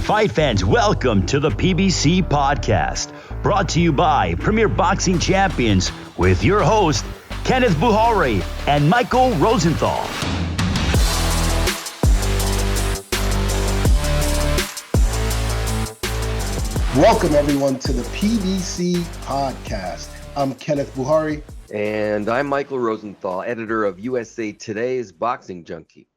Fight fans, welcome to the PBC podcast, brought to you by Premier Boxing Champions with your host, Kenneth Buhari and Michael Rosenthal. Welcome everyone to the PBC podcast. I'm Kenneth Buhari. And I'm Michael Rosenthal, editor of USA Today's Boxing Junkie.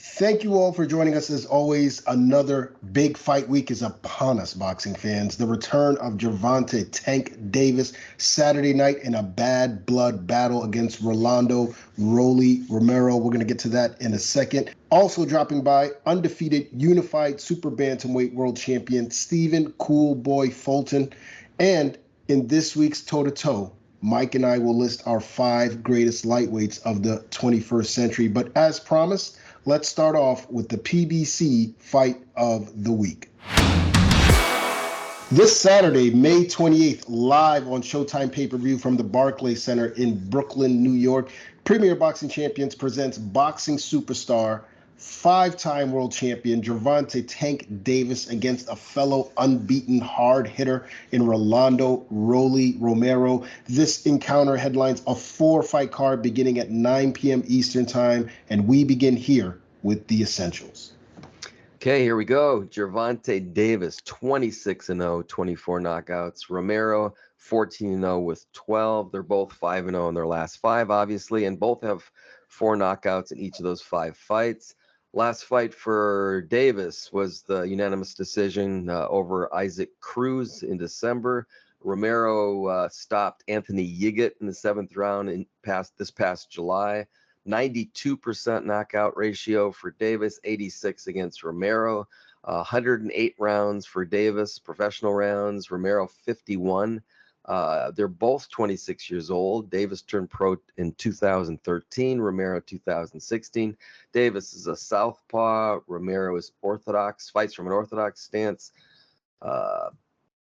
Thank you all for joining us. As always, another big fight week is upon us, boxing fans. The return of Gervonta Tank Davis Saturday night in a bad blood battle against Rolando Romero. We're going to get to that in a second. Also dropping by, undefeated unified super bantamweight world champion Stephen Cool Boy Fulton. And in this week's toe-to-toe, Mike and I will list our 5 greatest lightweights of the 21st century. But as promised, let's start off with the PBC Fight of the Week. This Saturday, May 28th, live on Showtime pay-per-view from the Barclays Center in Brooklyn, New York, Premier Boxing Champions presents boxing superstar, 5-time world champion Gervonta Tank Davis against a fellow unbeaten hard hitter in Rolando Romero. This encounter headlines a 4-fight card beginning at 9 p.m. Eastern time, and we begin here with the essentials. Okay, here we go. Gervonta Davis, 26-0, 24 knockouts. Romero, 14-0 with 12. They're both 5-0 in their last 5, obviously, and both have 4 knockouts in each of those 5 fights. Last fight for Davis was the unanimous decision over Isaac Cruz in December. Romero stopped Anthony Yiggett in the 7th round this past July. 92% knockout ratio for Davis, 86 against Romero. 108 rounds for Davis, professional rounds. Romero, 51. They're both 26 years old. Davis turned pro in 2013, Romero 2016. Davis is a southpaw. Romero is orthodox, fights from an orthodox stance.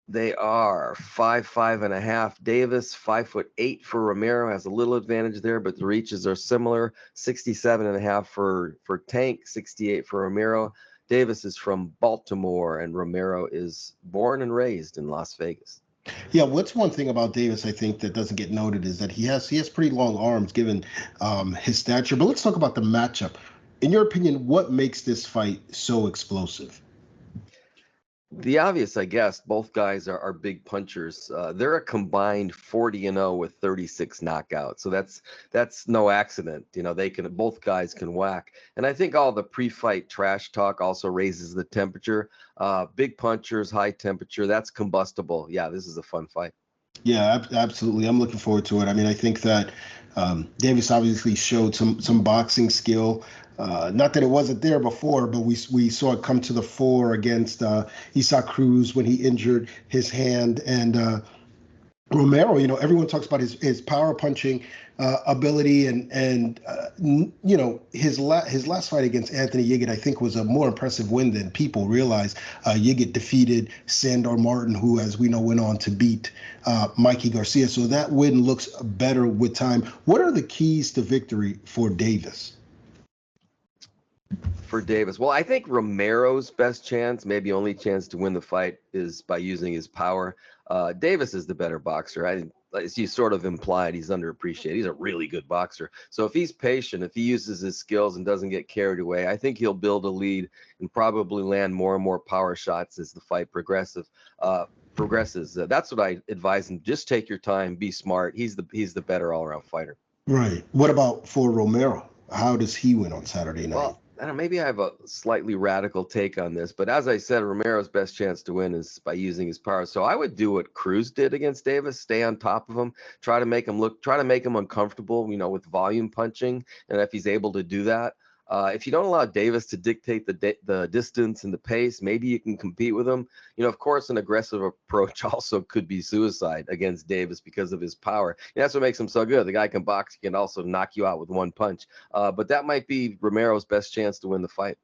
They are 5'5.5". Davis, 5'8" for Romero, has a little advantage there, but the reaches are similar. 67.5 for Tank, 68 for Romero. Davis is from Baltimore, and Romero is born and raised in Las Vegas. Yeah, what's one thing about Davis I think that doesn't get noted is that he has pretty long arms given his stature. But let's talk about the matchup. In your opinion, what makes this fight so explosive? The obvious, I guess, both guys are big punchers. They're a combined 40-0 with 36 knockouts. So that's no accident. You know, both guys can whack. And I think all the pre-fight trash talk also raises the temperature. Big punchers, high temperature, that's combustible. Yeah, this is a fun fight. Yeah, absolutely. I'm looking forward to it. I mean, I think that Davis obviously showed some boxing skill. Not that it wasn't there before, but we saw it come to the fore against Isaac Cruz when he injured his hand. And Romero, you know, everyone talks about his power punching ability, and you know, his last fight against Anthony Yiggett, I think, was a more impressive win than people realize. Yiggett defeated Sandor Martin, who, as we know, went on to beat Mikey Garcia. So that win looks better with time. What are the keys to victory for Davis? For Davis, well, I think Romero's best chance, maybe only chance to win the fight, is by using his power. Davis is the better boxer. As you sort of implied, he's underappreciated. He's a really good boxer. So if he's patient, if he uses his skills and doesn't get carried away, I think he'll build a lead and probably land more and more power shots as the fight progresses. That's what I advise him. Just take your time, be smart. He's the better all-around fighter. Right. What about for Romero? How does he win on Saturday night? Well, I don't know, maybe I have a slightly radical take on this, but as I said, Romero's best chance to win is by using his power. So I would do what Cruz did against Davis, stay on top of him, try to make him uncomfortable, you know, with volume punching. And if he's able to do that, if you don't allow Davis to dictate the distance and the pace, maybe you can compete with him. You know, of course, an aggressive approach also could be suicide against Davis because of his power. And that's what makes him so good. The guy can box, he can also knock you out with one punch. But that might be Romero's best chance to win the fight.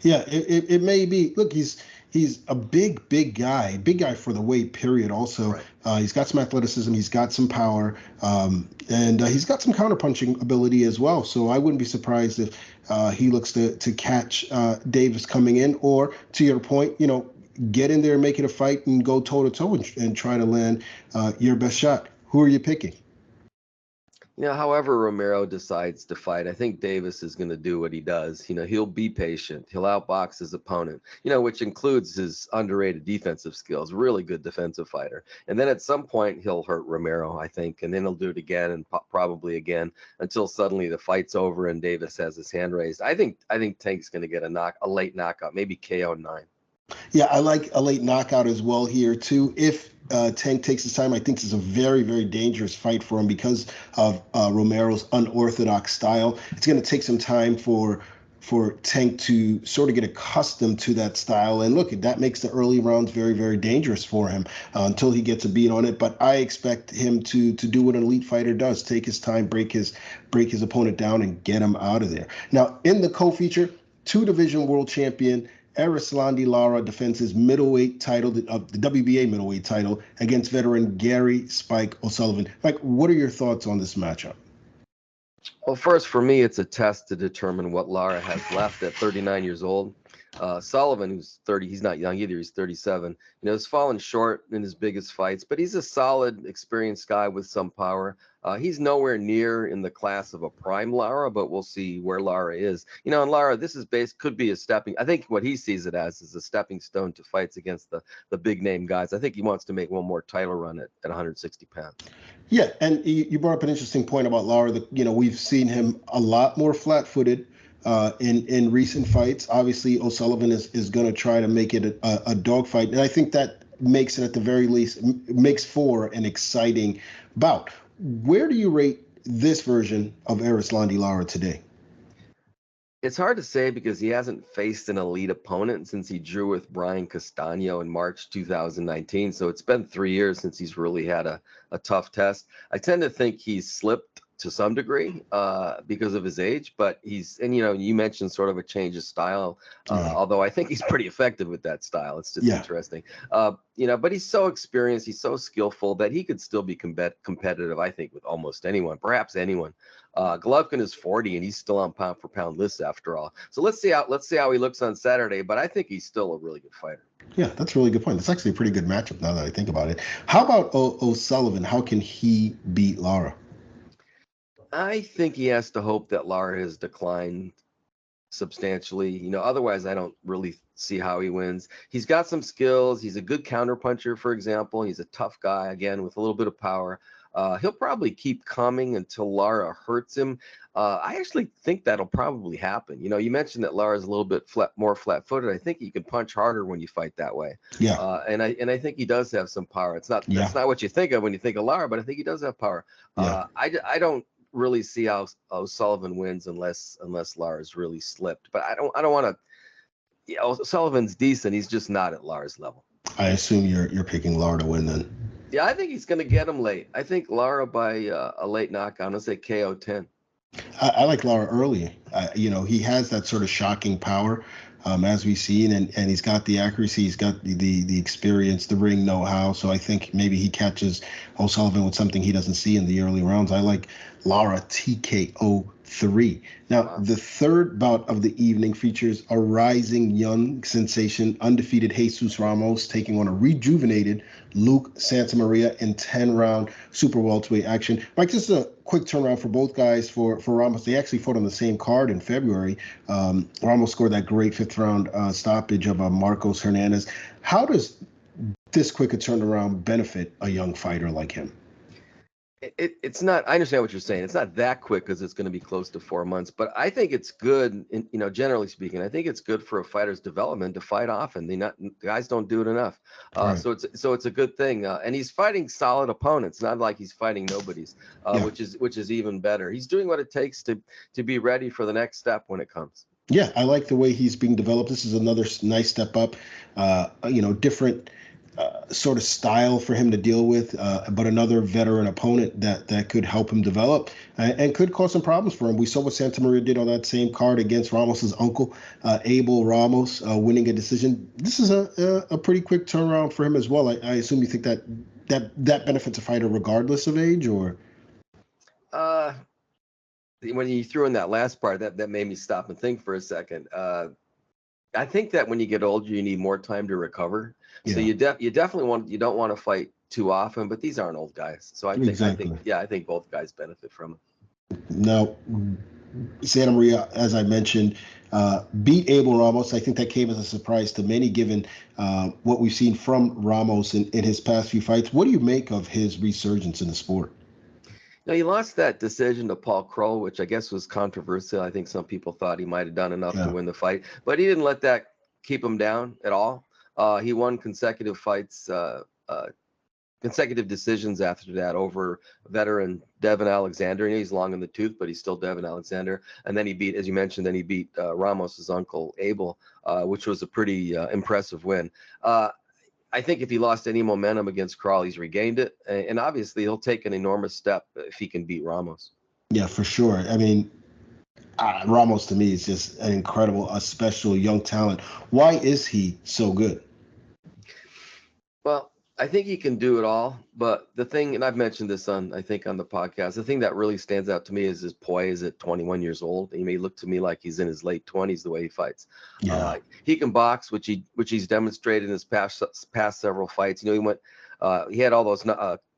Yeah, it may be. Look, he's He's a big guy for the weight, period. Also, Right. He's got some athleticism, he's got some power, and he's got some counterpunching ability as well. So I wouldn't be surprised if he looks to catch Davis coming in, or to your point, get in there and make it a fight and go toe to toe and try to land your best shot. Who are you picking? However Romero decides to fight, I think Davis is going to do what he does. He'll be patient. He'll outbox his opponent, which includes his underrated defensive skills, really good defensive fighter. And then at some point he'll hurt Romero, I think, and then he'll do it again and probably again until suddenly the fight's over and Davis has his hand raised. I think Tank's going to get a late knockout, maybe KO 9. Yeah, I like a late knockout as well here too. If Tank takes his time, I think this is a very, very dangerous fight for him because of Romero's unorthodox style. It's going to take some time for Tank to sort of get accustomed to that style. And look, that makes the early rounds very, very dangerous for him until he gets a beat on it. But I expect him to do what an elite fighter does: take his time, break his opponent down, and get him out of there. Now, in the co-feature, 2-division world champion Erislandy Lara defends his middleweight title, the WBA middleweight title, against veteran Gary Spike O'Sullivan. Mike, what are your thoughts on this matchup? Well, first, for me, it's a test to determine what Lara has left at 39 years old. Sullivan, who's 30, he's not young either, he's 37, has fallen short in his biggest fights, but he's a solid, experienced guy with some power. He's nowhere near in the class of a prime Lara, but we'll see where Lara is. And Lara, this is could be I think what he sees it as is a stepping stone to fights against the big name guys. I think he wants to make one more title run at 160 pounds. Yeah, and you brought up an interesting point about Lara. We've seen him a lot more flat-footed in recent fights. Obviously, O'Sullivan is going to try to make it a dogfight, and I think that makes it, at the very least, makes for an exciting bout. Where do you rate this version of Erislandy Lara today? It's hard to say because he hasn't faced an elite opponent since he drew with Brian Castano in March 2019. So it's been 3 years since he's really had a tough test. I tend to think he's slipped to some degree because of his age, but you mentioned sort of a change of style, although I think he's pretty effective with that style. It's just interesting, but he's so experienced, he's so skillful that he could still be competitive, I think, with almost anyone, perhaps anyone. Golovkin is 40 and he's still on pound for pound list after all. So let's see how he looks on Saturday, but I think he's still a really good fighter. Yeah, that's a really good point. That's actually a pretty good matchup now that I think about it. How about O'Sullivan? How can he beat Lara? I think he has to hope that Lara has declined substantially. Otherwise I don't really see how he wins. He's got some skills. He's a good counterpuncher, for example. He's a tough guy, again, with a little bit of power. He'll probably keep coming until Lara hurts him. I actually think that'll probably happen. You mentioned that Lara's a little bit more flat-footed. I think you can punch harder when you fight that way. Yeah. And I think he does have some power. That's not what you think of when you think of Lara, but I think he does have power. Yeah. I don't really see how Sullivan wins unless Lara's really slipped. But I don't want to. Sullivan's decent. He's just not at Lara's level. I assume you're picking Lara to win then. Yeah, I think he's going to get him late. I think Lara by a late knockout. I'm going to say KO 10. I like Lara early. He has that sort of shocking power, as we've seen, and he's got the accuracy, he's got the experience, the ring know-how. So I think maybe he catches O'Sullivan with something he doesn't see in the early rounds. I like Lara TKO 3. Now, the third bout of the evening features a rising young sensation, undefeated Jesus Ramos, taking on a rejuvenated Luke Santamaria in 10-round super welterweight action. Mike, just a quick turnaround for both guys. For Ramos, they actually fought on the same card in February. Ramos scored that great fifth-round stoppage of Marcos Hernandez. How does this quick a turnaround benefit a young fighter like him? It's not. I understand what you're saying. It's not that quick because it's going to be close to 4 months. But I think it's good. Generally speaking, I think it's good for a fighter's development to fight often. Guys don't do it enough. Right. So it's a good thing. And he's fighting solid opponents. Not like he's fighting nobodies, which is even better. He's doing what it takes to be ready for the next step when it comes. Yeah, I like the way he's being developed. This is another nice step up. Different sort of style for him to deal with, but another veteran opponent that could help him develop and could cause some problems for him. We saw what Santa Maria did on that same card against Ramos's uncle, Abel Ramos, winning a decision. This is a pretty quick turnaround for him as well. I assume you think that benefits a fighter regardless of age, or? When you threw in that last part, that made me stop and think for a second. I think that when you get older, you need more time to recover. Yeah. So you definitely don't want to fight too often, but these aren't old guys. So I think both guys benefit from it. Now, Santa Maria, as I mentioned, beat Abel Ramos. I think that came as a surprise to many, given what we've seen from Ramos in his past few fights. What do you make of his resurgence in the sport? Now, he lost that decision to Paul Kroll, which I guess was controversial. I think some people thought he might have done enough to win the fight, but he didn't let that keep him down at all. He won consecutive fights, consecutive decisions after that over veteran Devin Alexander. He's long in the tooth, but he's still Devin Alexander. And then he beat, as you mentioned, Ramos's uncle Abel, which was a pretty impressive win. I think if he lost any momentum against Kroll, he's regained it. And obviously, he'll take an enormous step if he can beat Ramos. Yeah, for sure. I mean, Ramos to me is just an incredible, a special young talent. Why is he so good? Well, I think he can do it all. But the thing, and I've mentioned this on the podcast, the thing that really stands out to me is his poise at 21 years old. He may look to me like he's in his late 20s the way he fights. Yeah. He can box, which he's demonstrated in his past several fights. He had all those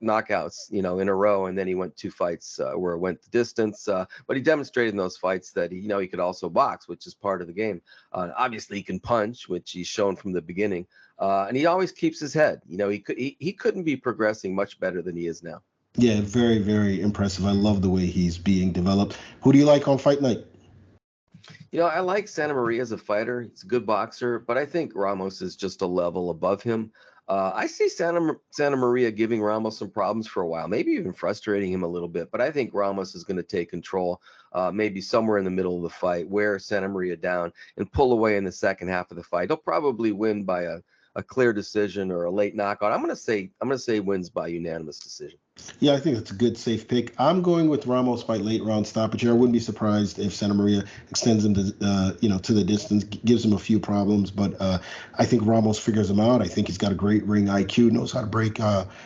knockouts, in a row, and then he went 2 fights where it went the distance. But he demonstrated in those fights that he could also box, which is part of the game. Obviously, he can punch, which he's shown from the beginning. And he always keeps his head. He couldn't be progressing much better than he is now. Yeah, very, very impressive. I love the way he's being developed. Who do you like on fight night? I like Santa Maria as a fighter. He's a good boxer, but I think Ramos is just a level above him. I see Santa Maria giving Ramos some problems for a while, maybe even frustrating him a little bit. But I think Ramos is going to take control, maybe somewhere in the middle of the fight, wear Santa Maria down, and pull away in the second half of the fight. He'll probably win by a clear decision or a late knockout. I'm going to say wins by unanimous decision. Yeah, I think that's a good, safe pick. I'm going with Ramos by late round stoppage here. I wouldn't be surprised if Santa Maria extends him to the distance, gives him a few problems. But I think Ramos figures him out. I think he's got a great ring IQ, knows how to break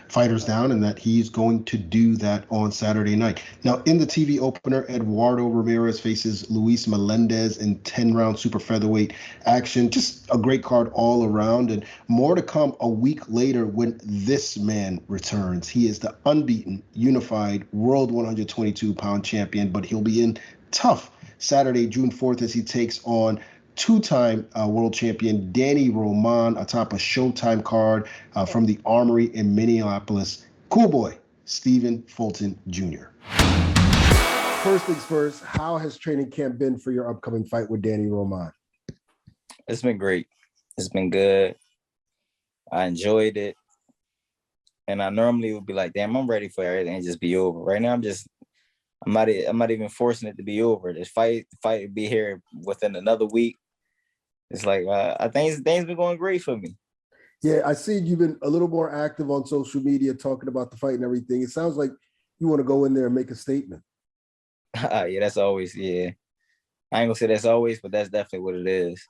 fighters down, and that he's going to do that on Saturday night. Now, in the TV opener, Eduardo Ramirez faces Luis Melendez in 10-round super featherweight action. Just a great card all around, and more to come a week later when this man returns. He is the unbeaten, unified world 122-pound champion, but he'll be in tough Saturday, June 4th, as he takes on two-time world champion Danny Roman atop a Showtime card from the Armory in Minneapolis. Cool boy, Stephen Fulton Jr. First things first, how has training camp been for your upcoming fight with Danny Roman? It's been great. It's been good. I enjoyed it. And I normally would be like, damn, I'm ready for everything and just be over. Right now, I'm not even forcing it to be over. This fight will be here within another week. It's like, I think things been going great for me. Yeah, I see you've been a little more active on social media talking about the fight and everything. It sounds like you want to go in there and make a statement. Yeah, that's always, yeah. I ain't gonna say that's always, but that's definitely what it is.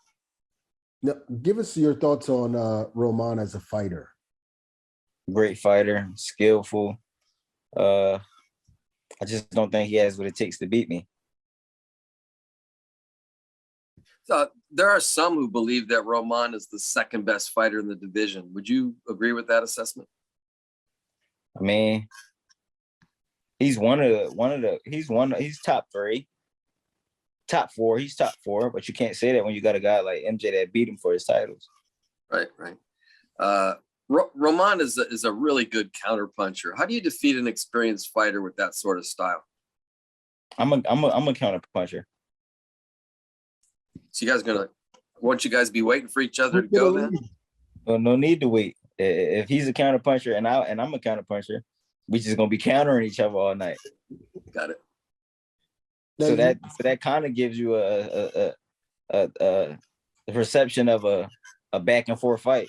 Now, give us your thoughts on Roman as a fighter. Great fighter, skillful. I just don't think he has what it takes to beat me. So there are some who believe that Roman is the second best fighter in the division. Would you agree with that assessment? I mean, he's he's top 3, top 4. He's top 4, but you can't say that when you got a guy like MJ that beat him for his titles. Right. Roman is a really good counterpuncher. How do you defeat an experienced fighter with that sort of style? I'm a counterpuncher. So won't you guys be waiting for each other to go then? Well, no need to wait. If he's a counterpuncher and I'm a counterpuncher, we just gonna be countering each other all night. Got it. So that kind of gives you a perception of a back and forth fight.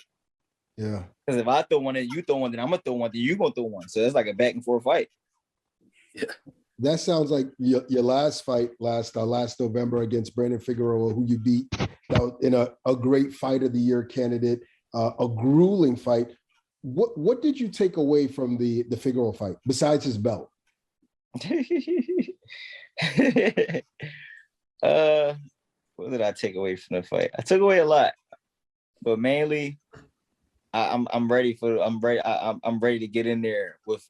Yeah. Because if I throw one and you throw one, then I'm gonna throw one, then you're gonna throw one. So it's like a back and forth fight. Yeah. That sounds like your last fight last November against Brandon Figueroa, who you beat. That was in a great fight of the year candidate, a grueling fight. What did you take away from the Figueroa fight besides his belt? What did I take away from the fight? I took away a lot, but mainly, I'm ready I'm ready to get in there with.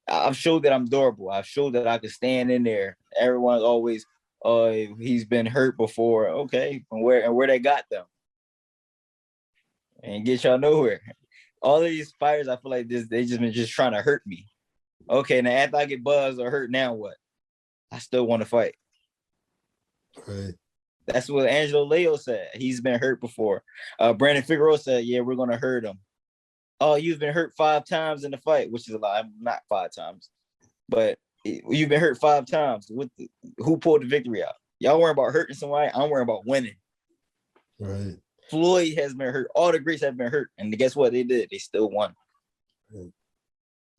I've showed that I'm durable. I've showed that I can stand in there. Everyone's always, he's been hurt before. Okay, and where they got them, and get y'all nowhere. All of these fighters, I feel like they just been trying to hurt me. Okay, now after I get buzzed or hurt, now what? I still want to fight. Right. That's what Angelo Leo said. He's been hurt before. Brandon Figueroa said, yeah, we're going to hurt him. Oh, you've been hurt 5 times in the fight, which is a lot. Not 5 times, but you've been hurt 5 times. Who pulled the victory out? Y'all worrying about hurting somebody. I'm worrying about winning. Right. Floyd has been hurt. All the greats have been hurt. And guess what they did? They still won.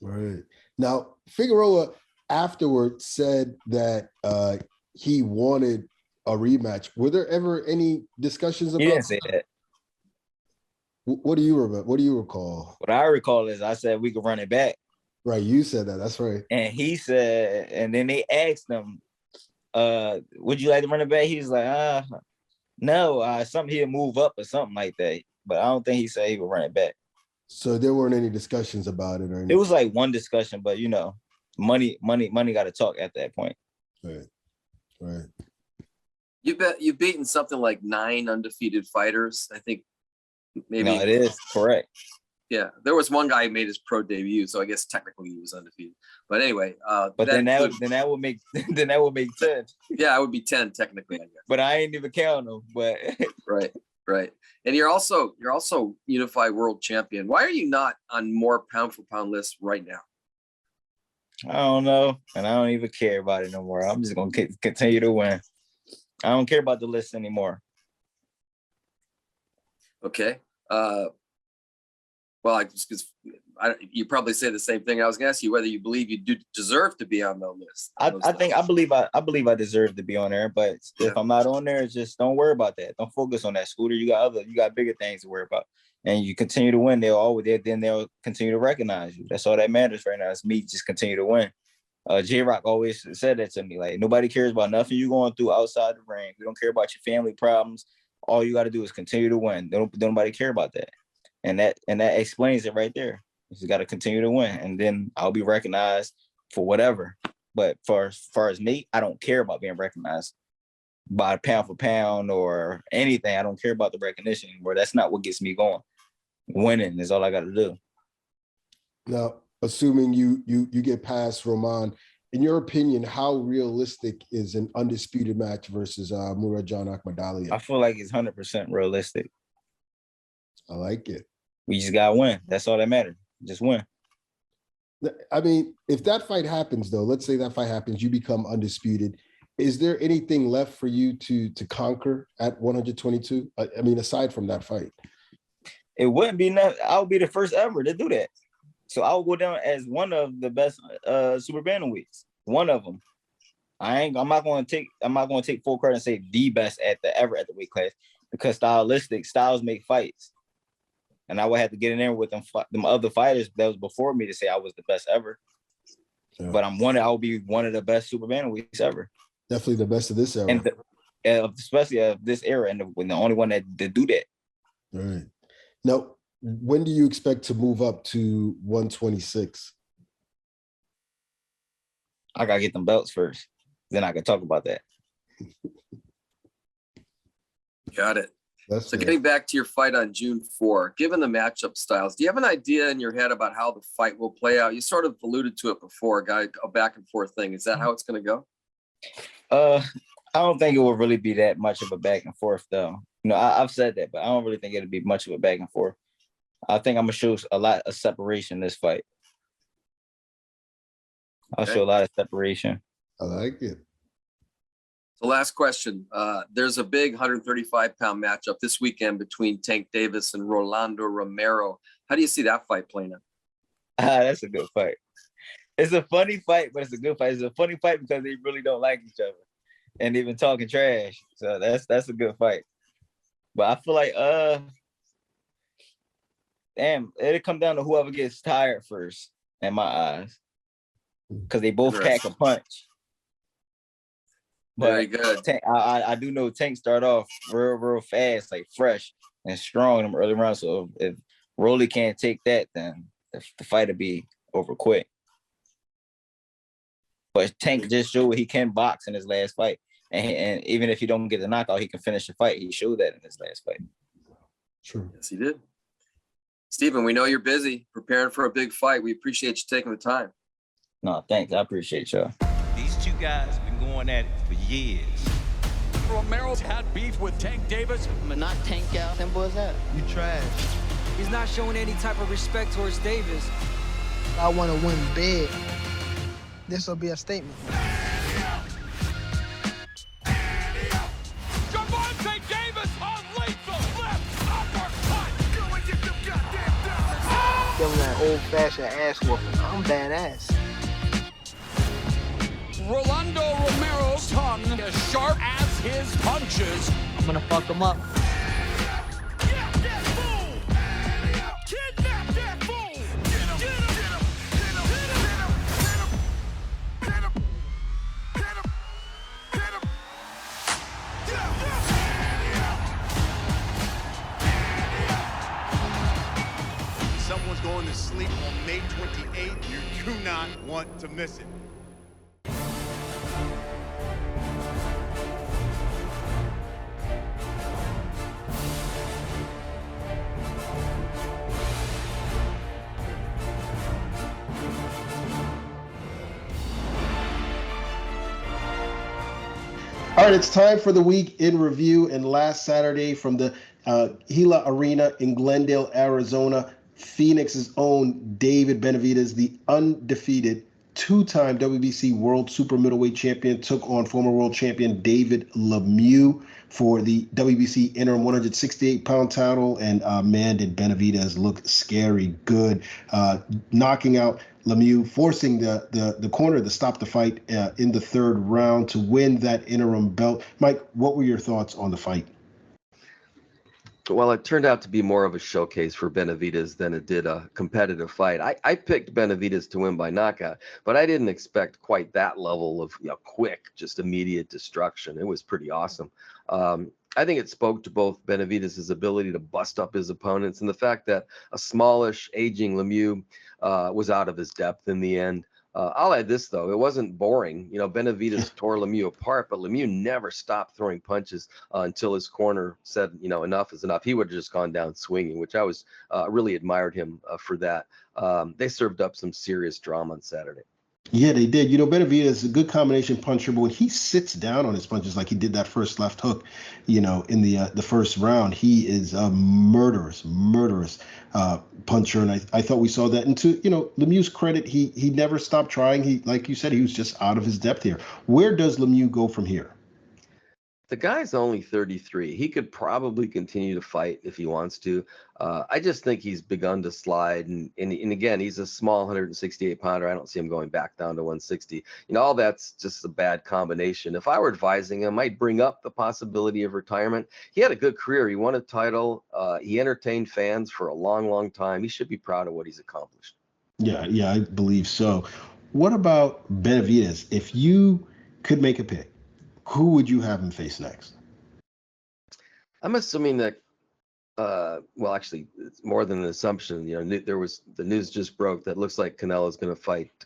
Right. Now, Figueroa afterward said that he wanted a rematch. Were there ever any discussions about? He didn't say that. What do you remember? What do you recall? What I recall is I said we could run it back. Right, you said that. That's right. And he said, and then they asked him, would you like to run it back? He's like, no, something he'll move up or something like that. But I don't think he said he would run it back. So there weren't any discussions about it or anything? It was like one discussion, but money got to talk at that point. Right. You've beaten something like 9 undefeated fighters. I think maybe. No, it is correct. Yeah, there was one guy who made his pro debut, so I guess technically he was undefeated. But anyway, but then that would make 10. Yeah, it would be 10 technically, I guess. But I ain't even count them. But right. And you're also unified world champion. Why are you not on more pound for pound lists right now? I don't know, and I don't even care about it no more. I'm just gonna continue to win. I don't care about the list anymore. Okay. Well, you probably say the same thing. I was going to ask you whether you believe you do deserve to be on the list. I believe I deserve to be on there, but if I'm not on there, just don't worry about that. Don't focus on that, Scooter. You got bigger things to worry about, and you continue to win. They'll continue to recognize you. That's all that matters right now. Is me just continue to win. J-Rock always said that to me. Like, nobody cares about nothing you're going through outside the ring. We don't care about your family problems. All you got to do is continue to win. Don't nobody care about that. And that explains it right there. You just got to continue to win, and then I'll be recognized for whatever. But as far as me, I don't care about being recognized by pound for pound or anything. I don't care about the recognition anymore. That's not what gets me going. Winning is all I got to do. Now, assuming you get past Roman, in your opinion, how realistic is an undisputed match versus Muradjan Akhmadaliev? I feel like it's 100% realistic. I like it. We just got to win. That's all that matters. Just win. I mean, if that fight happens, though, let's say that fight happens, you become undisputed. Is there anything left for you to conquer at 122? I mean, aside from that fight. It wouldn't be enough. I'll be the first ever to do that. So I'll go down as one of the best super bantamweights. One of them. I'm not going to take full credit and say the best ever at the weight class, because styles make fights. And I would have to get in there with them other fighters that was before me to say I was the best ever. Yeah. But I'll be one of the best super bantamweights ever. Definitely the best of this era. And especially of this era, and the only one that do that. Right. Now, when do you expect to move up to 126? I got to get them belts first. Then I can talk about that. Got it. So getting back to your fight on June 4, given the matchup styles, do you have an idea in your head about how the fight will play out? You sort of alluded to it before, a back and forth thing. Is that how it's going to go? I don't think it will really be that much of a back and forth, though. I've said that, but I don't really think it'll be much of a back and forth. I think I'm going to show a lot of separation in this fight. I'll show a lot of separation. I like it. So last question. There's a big 135-pound matchup this weekend between Tank Davis and Rolando Romero. How do you see that fight playing out? That's a good fight. It's a funny fight, but it's a good fight. It's a funny fight because they really don't like each other, and they've been talking trash. So that's a good fight. But I feel like damn, it'll come down to whoever gets tired first, in my eyes, because they both pack a punch. But very good. Tank, I do know Tank start off real fast, like fresh and strong in them early rounds. So if Rolly can't take that, then the fight will be over quick. But Tank just showed he can box in his last fight. And even if he don't get the knockout, he can finish the fight. He showed that in his last fight. True. Yes, he did. Stephen, we know you're busy preparing for a big fight. We appreciate you taking the time. No, thanks. I appreciate y'all. These two guys have been going at it for years. Romero's had beef with Tank Davis. But not Tank out. Simple as that. You trash. He's not showing any type of respect towards Davis. I want to win big. This will be a statement. Gervonta Davis on lethal left uppercut. Go and get them goddamn down. Give him that old-fashioned ass whooping. I'm badass. Rolando Romero's tongue as sharp as his punches. I'm gonna fuck him up. Get that fool! Kidnap that fool! Get him! Get him! Get him! Get him! Get him! Get him! Get him! Get him! Someone's going to sleep on May 28th. You do not want to miss it. All right, it's time for the week in review. And last Saturday from the Gila Arena in Glendale, Arizona, Phoenix's own David Benavidez, the undefeated two-time WBC World Super Middleweight Champion, took on former world champion David Lemieux for the WBC interim 168-pound title. And man, did Benavidez look scary good, knocking out Lemieux, forcing the corner to stop the fight in the third round to win that interim belt. Mike, what were your thoughts on the fight? Well, it turned out to be more of a showcase for Benavidez than it did a competitive fight. I picked Benavidez to win by knockout, but I didn't expect quite that level of quick, just immediate destruction. It was pretty awesome. I think it spoke to both Benavidez' ability to bust up his opponents and the fact that a smallish, aging Lemieux was out of his depth in the end. I'll add this, though. It wasn't boring. Benavidez tore Lemieux apart, but Lemieux never stopped throwing punches until his corner said, enough is enough. He would have just gone down swinging, which I was really admired him for that. They served up some serious drama on Saturday. Yeah, they did. Benavidez is a good combination puncher, but when he sits down on his punches like he did that first left hook, in the first round, he is a murderous puncher, and I thought we saw that. And to Lemieux's credit, he never stopped trying. He, like you said, he was just out of his depth here. Where does Lemieux go from here? The guy's only 33. He could probably continue to fight if he wants to. I just think he's begun to slide. And again, he's a small 168-pounder. I don't see him going back down to 160. All that's just a bad combination. If I were advising him, I'd bring up the possibility of retirement. He had a good career. He won a title. He entertained fans for a long, long time. He should be proud of what he's accomplished. Yeah, I believe so. What about Benavidez? If you could make a pick, who would you have him face next? I'm assuming that, actually, it's more than an assumption. There was the news just broke that looks like Canelo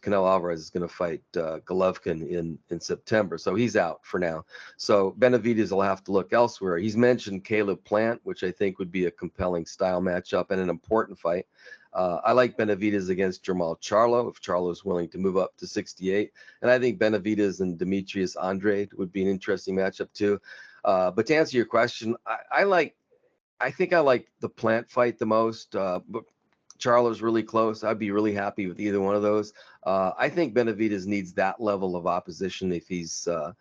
Alvarez is going to fight Golovkin in September. So he's out for now. So Benavidez will have to look elsewhere. He's mentioned Caleb Plant, which I think would be a compelling style matchup and an important fight. I like Benavidez against Jermall Charlo if Charlo is willing to move up to 68. And I think Benavidez and Demetrius Andrade would be an interesting matchup too. But to answer your question, I think I like the Plant fight the most. But Charlo's really close. I'd be really happy with either one of those. I think Benavidez needs that level of opposition if he's not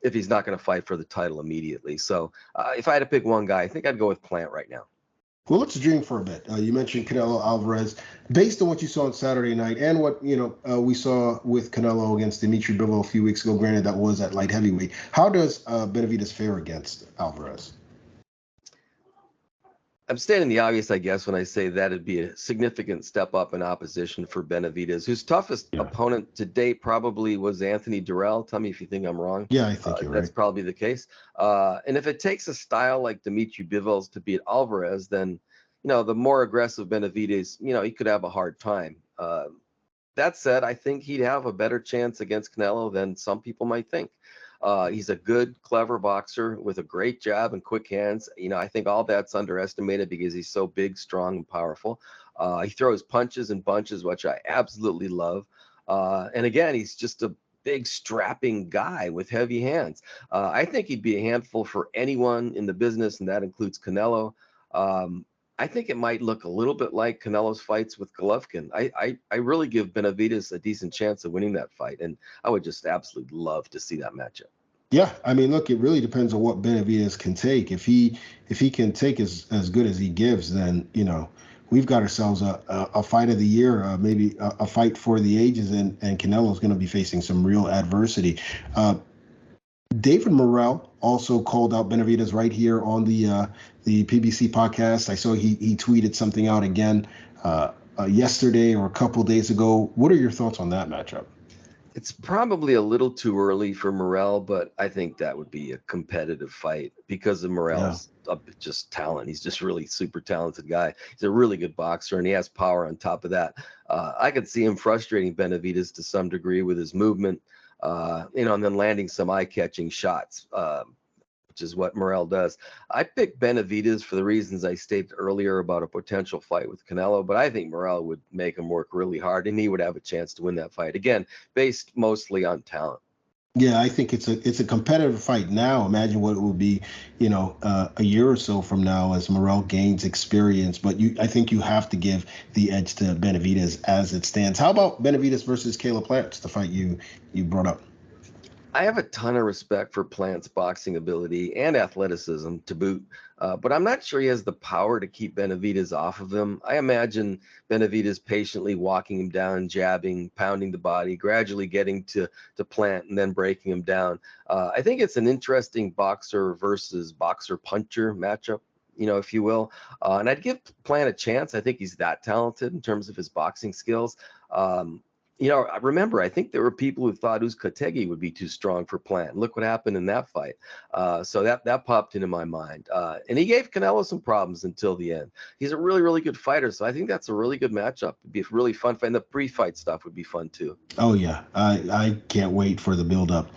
going to fight for the title immediately. So if I had to pick one guy, I think I'd go with Plant right now. Well, let's dream for a bit. You mentioned Canelo Alvarez. Based on what you saw on Saturday night and what we saw with Canelo against Dimitri Bivol a few weeks ago, granted that was at light heavyweight, how does Benavidez fare against Alvarez? I'm stating the obvious, I guess, when I say that'd be a significant step up in opposition for Benavidez, whose toughest opponent to date probably was Anthony Durrell. Tell me if you think I'm wrong. Yeah, I think you're that's right. probably the case. And if it takes a style like Dimitri Bivol's to beat Alvarez, then, the more aggressive Benavidez, he could have a hard time. That said, I think he'd have a better chance against Canelo than some people might think. He's a good, clever boxer with a great jab and quick hands. I think all that's underestimated because he's so big, strong, and powerful. He throws punches and bunches, which I absolutely love. And again, he's just a big, strapping guy with heavy hands. I think he'd be a handful for anyone in the business, and that includes Canelo. I think it might look a little bit like Canelo's fights with Golovkin. I really give Benavidez a decent chance of winning that fight, and I would just absolutely love to see that matchup. Yeah, I mean, look, it really depends on what Benavidez can take. If he can take as good as he gives, then we've got ourselves a fight of the year, maybe a fight for the ages, and Canelo's going to be facing some real adversity. David Morrell also called out Benavidez right here on the PBC podcast. I saw he tweeted something out again yesterday or a couple days ago. What are your thoughts on that matchup? It's probably a little too early for Morrell, but I think that would be a competitive fight because of Morrell's just talent. He's just really super talented guy. He's a really good boxer, and he has power on top of that. I could see him frustrating Benavidez to some degree with his movement. And then landing some eye-catching shots, which is what Morrell does. I picked Benavidez for the reasons I stated earlier about a potential fight with Canelo, but I think Morrell would make him work really hard, and he would have a chance to win that fight. Again, based mostly on talent. Yeah, I think it's a competitive fight now. Imagine what it will be, a year or so from now as Morrell gains experience. But I think you have to give the edge to Benavidez as it stands. How about Benavidez versus Caleb Plant, the fight you brought up? I have a ton of respect for Plant's boxing ability and athleticism to boot, but I'm not sure he has the power to keep Benavidez off of him. I imagine Benavidez patiently walking him down, jabbing, pounding the body, gradually getting to Plant and then breaking him down. I think it's an interesting boxer versus boxer puncher matchup, if you will. And I'd give Plant a chance. I think he's that talented in terms of his boxing skills. Remember, I think there were people who thought Uzcategui would be too strong for Plant. Look what happened in that fight. So that popped into my mind. And he gave Canelo some problems until the end. He's a really, really good fighter. So I think that's a really good matchup. It'd be a really fun fight. And the pre-fight stuff would be fun too. Oh, yeah. I can't wait for the build-up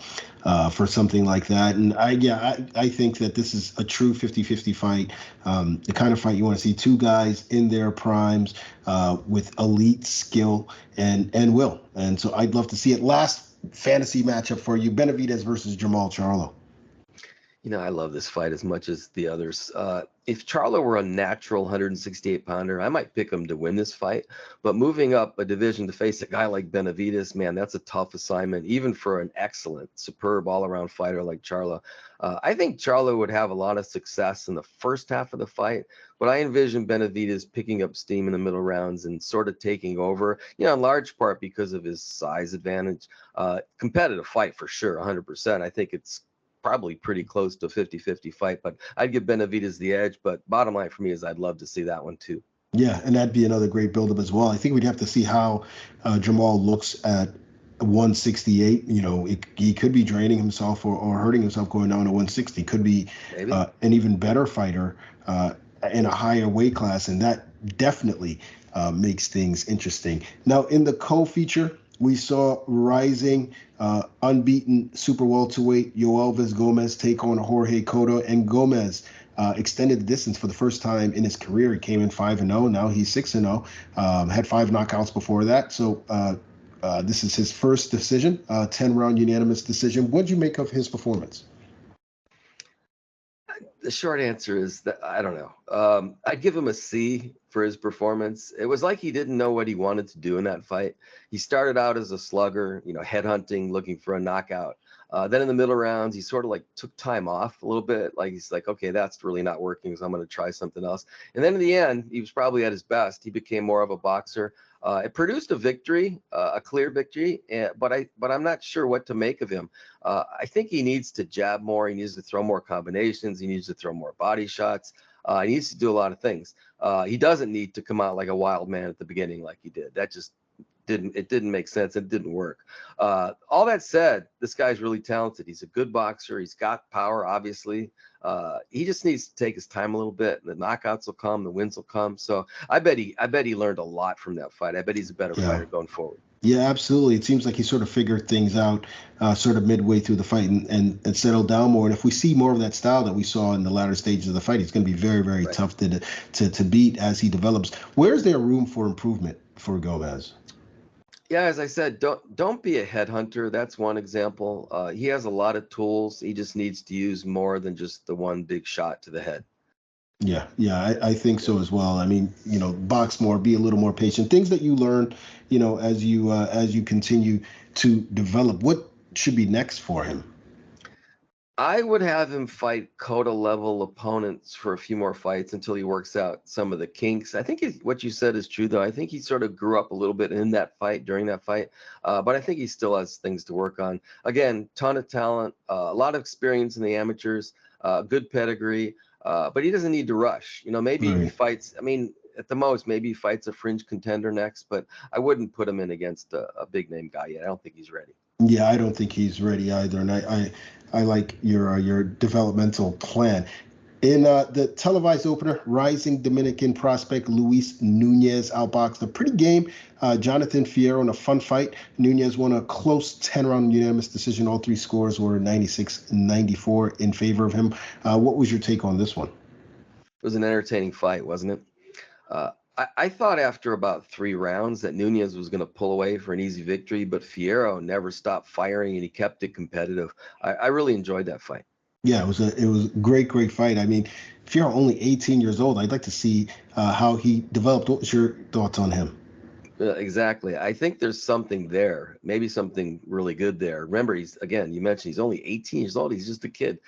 for something like that. And I think that this is a true 50-50 fight, the kind of fight you want to see two guys in their primes with elite skill and will. And so I'd love to see it. Last fantasy matchup for you, Benavidez versus Jermall Charlo. I love this fight as much as the others. If Charlo were a natural 168-pounder, I might pick him to win this fight. But moving up a division to face a guy like Benavidez, man, that's a tough assignment, even for an excellent, superb all-around fighter like Charlo. I think Charlo would have a lot of success in the first half of the fight, but I envision Benavidez picking up steam in the middle rounds and sort of taking over, in large part because of his size advantage. Competitive fight for sure, 100%. I think it's probably pretty close to a 50-50 fight, but I'd give Benavidez the edge. But bottom line for me is I'd love to see that one too. Yeah, and that'd be another great buildup as well. I think we'd have to see how Jermall looks at 168. He could be draining himself or hurting himself going down to 160. Could be an even better fighter in a higher weight class, and that definitely makes things interesting. Now, in the co-feature, we saw rising, unbeaten super welterweight Yoelvis Gomez take on Jorge Cotto, and Gomez extended the distance for the first time in his career. He came in 5-0. Now he's 6-0. Had 5 knockouts before that. So this is his first decision, 10-round unanimous decision. What'd you make of his performance? The short answer is that I don't know. I'd give him a C for his performance. It was like he didn't know what he wanted to do in that fight. He started out as a slugger, headhunting, looking for a knockout. Then in the middle rounds, he sort of like took time off a little bit. Like he's like, okay, that's really not working, so I'm going to try something else. And then in the end, he was probably at his best. He became more of a boxer. It produced a victory, a clear victory, but I'm not sure what to make of him. I think he needs to jab more. He needs to throw more combinations. He needs to throw more body shots. He needs to do a lot of things. He doesn't need to come out like a wild man at the beginning like he did. That just didn't make sense. It didn't work. All that said, this guy's really talented. He's a good boxer. He's got power, obviously. He just needs to take his time a little bit. The knockouts will come, the wins will come. So I bet he learned a lot from that fight. I bet he's a better fighter going forward. Yeah, absolutely. It seems like he sort of figured things out sort of midway through the fight and settled down more. And if we see more of that style that we saw in the latter stages of the fight, it's going to be very, very tough to beat as he develops. Where's there room for improvement for Gomez? Yeah, as I said, don't be a headhunter. That's one example. He has a lot of tools. He just needs to use more than just the one big shot to the head. Yeah, I think so as well. I mean, box more, be a little more patient. Things that you learn, as you continue to develop. What should be next for him? I would have him fight Cota level opponents for a few more fights until he works out some of the kinks. I think what you said is true, though. I think he sort of grew up a little bit in that fight, during that fight. But I think he still has things to work on. Again, ton of talent, a lot of experience in the amateurs, good pedigree. But he doesn't need to rush. Maybe he fights. I mean, at the most, maybe he fights a fringe contender next. But I wouldn't put him in against a big name guy yet. I don't think he's ready. Yeah, I don't think he's ready either, and I like your developmental plan. In the televised opener, rising Dominican prospect Luis Nunez outboxed a pretty game Jonathan Fierro in a fun fight. Nunez won a close 10-round unanimous decision. All three scores were 96-94 in favor of him. What was your take on this one? It was an entertaining fight, wasn't it? I thought after about 3 rounds that Nunez was going to pull away for an easy victory, but Fierro never stopped firing and he kept it competitive. I really enjoyed that fight. Yeah, it was a great fight. I mean, Fierro only 18 years old. I'd like to see how he developed. What was your thoughts on him? Exactly. I think there's something there, maybe something really good there. Remember, you mentioned he's only 18 years old. He's just a kid.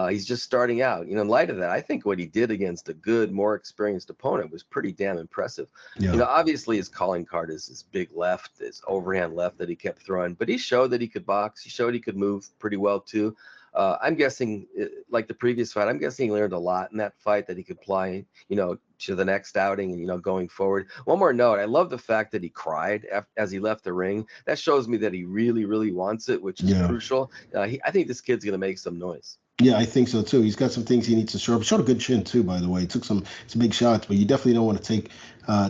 He's just starting out. In light of that, I think what he did against a good, more experienced opponent was pretty damn impressive. Yeah. Obviously his calling card is his big left, his overhand left that he kept throwing, but he showed that he could box. He showed he could move pretty well too. I'm guessing, like the previous fight, I'm guessing he learned a lot in that fight that he could apply, to the next outing and, going forward. One more note. I love the fact that he cried as he left the ring. That shows me that he really, really wants it, which is crucial. I think this kid's going to make some noise. Yeah, I think so too. He's got some things he needs to show up. Showed a good chin too, by the way. He took some big shots, but you definitely don't want to take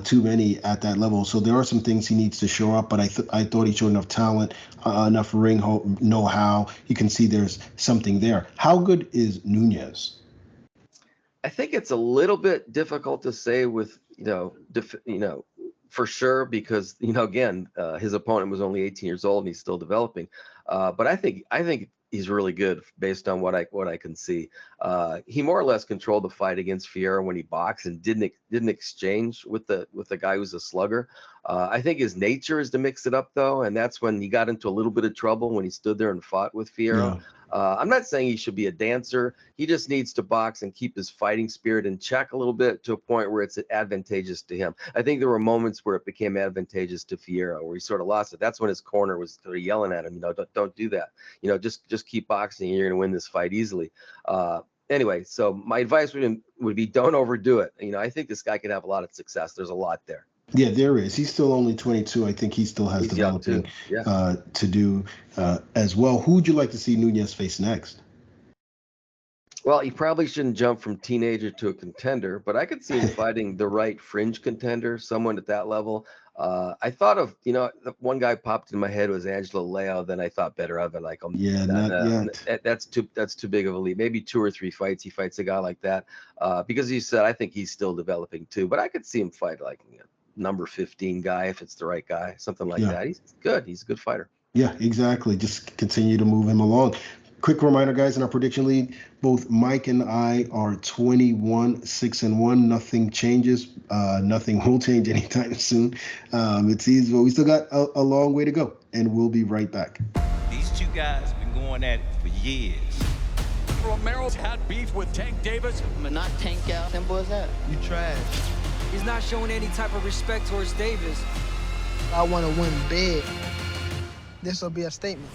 too many at that level. So there are some things he needs to show up. But I thought he showed enough talent, enough ring know-how. You can see there's something there. How good is Nunez? I think it's a little bit difficult to say with for sure because again his opponent was only 18 years old and he's still developing. But I think he's really good based on what I can see. He more or less controlled the fight against Fierro when he boxed and didn't exchange with the guy who's a slugger. I think his nature is to mix it up though, and that's when he got into a little bit of trouble when he stood there and fought with Fierro. Yeah. I'm not saying he should be a dancer. He just needs to box and keep his fighting spirit in check a little bit to a point where it's advantageous to him. I think there were moments where it became advantageous to Fierro, where he sort of lost it. That's when his corner was sort of yelling at him, don't do that. Just keep boxing and you're going to win this fight easily. Anyway, so my advice would be don't overdo it. I think this guy could have a lot of success. There's a lot there. Yeah, there is. He's still only 22. I think he still has developing to do as well. Who would you like to see Nunez face next? Well, he probably shouldn't jump from teenager to a contender, but I could see him fighting the right fringe contender, someone at that level. I thought of, one guy popped in my head was Angelo Leo. Then I thought better of it. Like, not yet. That's too big of a leap. Maybe 2 or 3 fights he fights a guy like that. Because you said, I think he's still developing too. But I could see him fight like number 15 guy if it's the right guy, something like that. He's good. He's a good fighter. Yeah, exactly. Just continue to move him along. Quick reminder, guys, in our prediction league, both Mike and I are 21-6-1. Nothing changes. Nothing will change anytime soon. It's easy, but we still got a long way to go, and we'll be right back. These two guys been going at it for years. Romero's had beef with Tank Davis. But not Tank out. Them boys that. You trash. He's not showing any type of respect towards Davis. I want to win big. This will be a statement.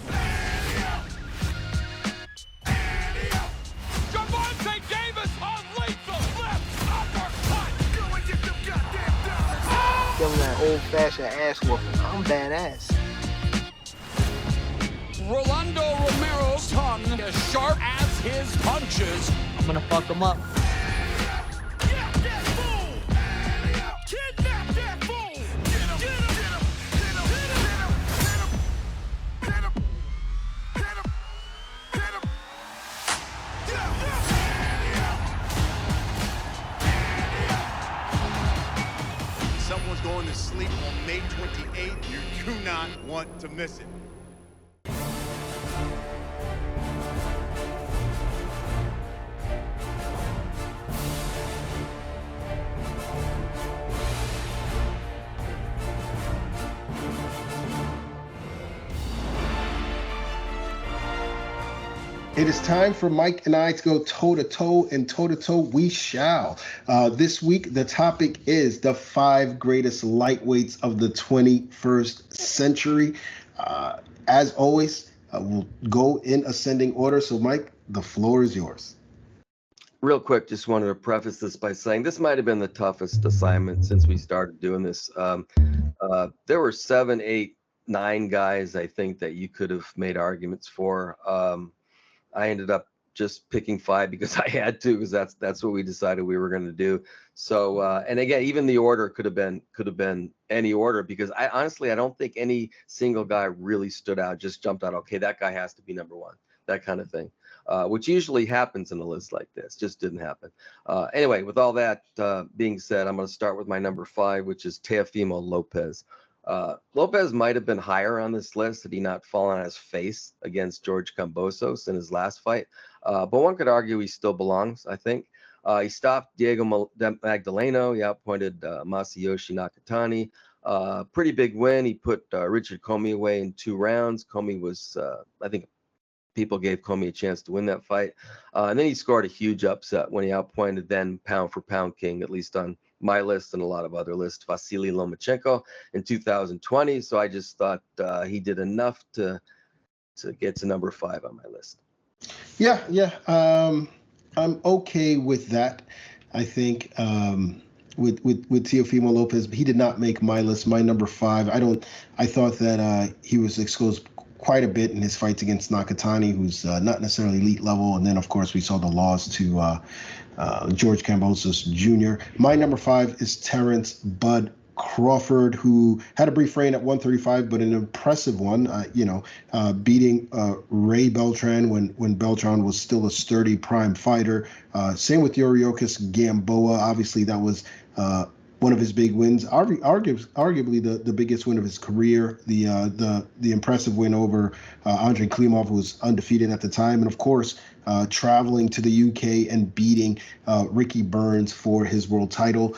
Gervonta Davis on lethal left uppercut. Give him that old-fashioned ass whooping. I'm badass. Rolando Romero's tongue as sharp as his punches. I'm gonna fuck him up. Get that fool! Kidnap that fool! Get him! Get him! Hit him! Hit him! Hit him! Hit him! Hit him! Someone's going to sleep on May 28th. You do not want to miss it. It is time for Mike and I to go toe-to-toe, and toe-to-toe we shall. This week, the topic is the 5 greatest lightweights of the 21st century. As always, we'll go in ascending order. So, Mike, the floor is yours. Real quick, just wanted to preface this by saying this might have been the toughest assignment since we started doing this. There were 7, 8, 9 guys, I think, that you could have made arguments for. I ended up just picking 5 because I had to, because that's what we decided we were going to do. So, and again, even the order could have been any order, because I honestly don't think any single guy really stood out, just jumped out. Okay, that guy has to be number 1, that kind of thing, which usually happens in a list like this. Just didn't happen. Anyway, with all that being said, I'm going to start with my number 5, which is Teofimo Lopez. Lopez might have been higher on this list had he not fallen on his face against George Kambosos in his last fight. But one could argue he still belongs, I think. He stopped Diego Magdaleno. He outpointed Masayoshi Nakatani. Pretty big win. He put Richard Comey away in 2 rounds. Comey was, I think, people gave Comey a chance to win that fight. And then he scored a huge upset when he outpointed then pound for pound king, at least on my list and a lot of other lists, Vasily Lomachenko in 2020. So I just thought he did enough to get to number 5 on my list. Yeah. I'm okay with that. I think with Teofimo Lopez, he did not make my list. My number 5. I thought that he was exposed quite a bit in his fights against Nakatani, who's not necessarily elite level. And then, of course, we saw the loss to George Kambosos Jr. My number 5 is Terrence Bud Crawford, who had a brief reign at 135, but an impressive one, beating Ray Beltran when Beltran was still a sturdy prime fighter. Same with Yuriorkis Gamboa. Obviously, that was one of his big wins, arguably the biggest win of his career. The impressive win over Andrei Klimov, who was undefeated at the time, and of course, traveling to the UK and beating Ricky Burns for his world title.